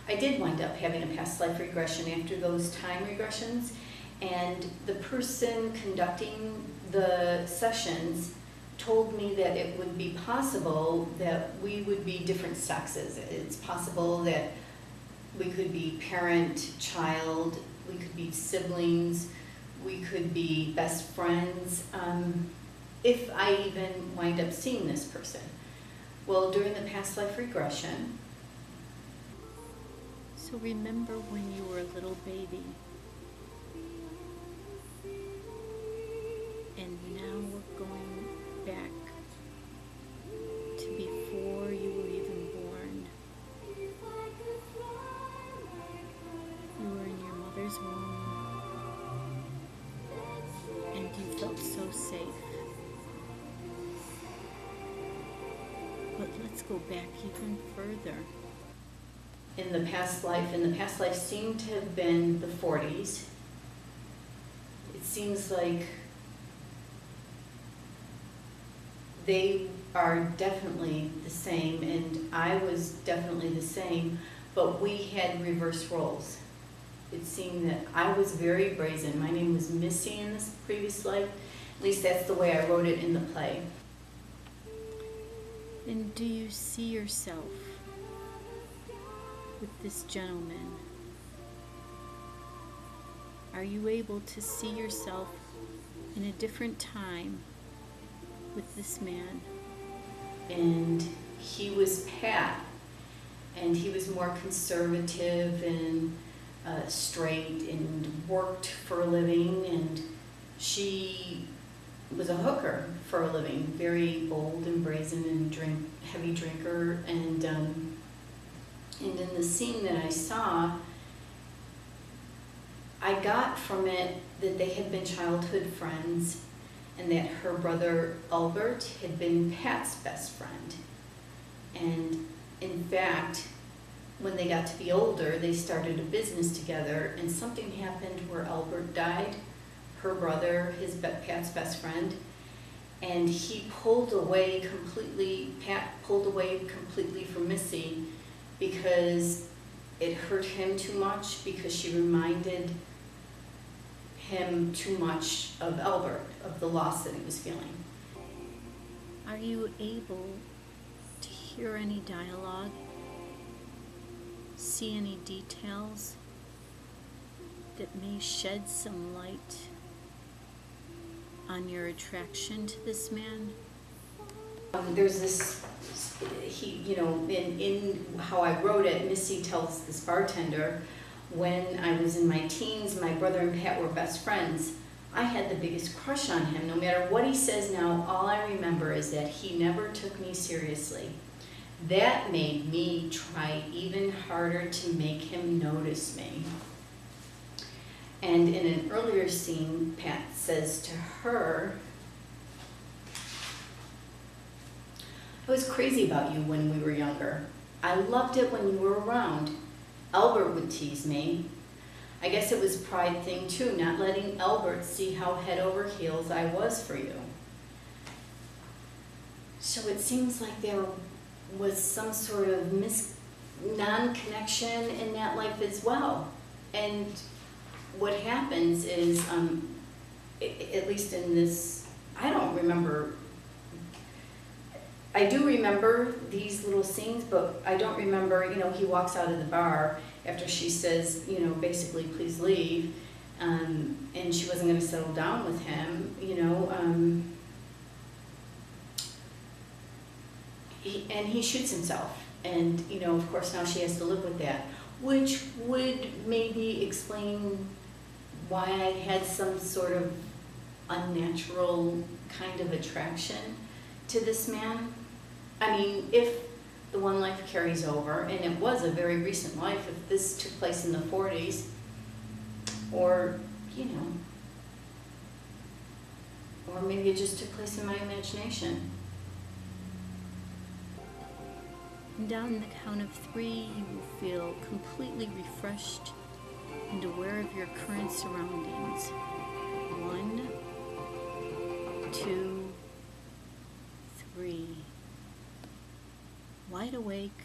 I did wind up having a past life regression after those time regressions, and the person conducting the sessions told me that it would be possible that we would be different sexes. It's possible that we could be parent, child, we could be siblings, we could be best friends, if I even wind up seeing this person. Well, during the past life regression. So remember when you were a little baby, and now we're going back to before you were even born. You were in your mother's womb, and you felt so safe. But let's go back even further. In the past life seemed to have been the 40s. It seems like they are definitely the same, and I was definitely the same, but we had reverse roles. It seemed that I was very brazen. My name was Missy in this previous life. At least that's the way I wrote it in the play. And do you see yourself with this gentleman? Are you able to see yourself in a different time with this man? And he was Pat, and he was more conservative and straight and worked for a living, and she was a hooker for a living, very bold and brazen and heavy drinker. And in the scene that I saw, I got from it that they had been childhood friends, and that her brother Albert had been Pat's best friend. And in fact, when they got to be older, they started a business together, and something happened where Albert died, her brother, Pat's best friend, and he pulled away completely, Pat pulled away completely from Missy because it hurt him too much, because she reminded him too much of Albert, of the loss that he was feeling. Are you able to hear any dialogue? See any details that may shed some light on your attraction to this man? There's this, in how I wrote it, Missy tells this bartender, when I was in my teens, my brother and Pat were best friends. I had the biggest crush on him. No matter what he says now, all I remember is that he never took me seriously. That made me try even harder to make him notice me. And in an earlier scene, Pat says to her, I was crazy about you when we were younger. I loved it when you were around. Albert would tease me. I guess it was a pride thing too, not letting Albert see how head over heels I was for you. So it seems like there was some sort of non-connection in that life as well. And what happens is, at least in this, I don't remember, I do remember these little scenes, but I don't remember, he walks out of the bar after she says, basically, please leave, and she wasn't going to settle down with him, and he shoots himself. And, of course, now she has to live with that, which would maybe explain why I had some sort of unnatural kind of attraction to this man. I mean, if the one life carries over, and it was a very recent life, if this took place in the 40s, or, or maybe it just took place in my imagination. And on the count of 3, you will feel completely refreshed and aware of your current surroundings. 1, 2, 3. Wide awake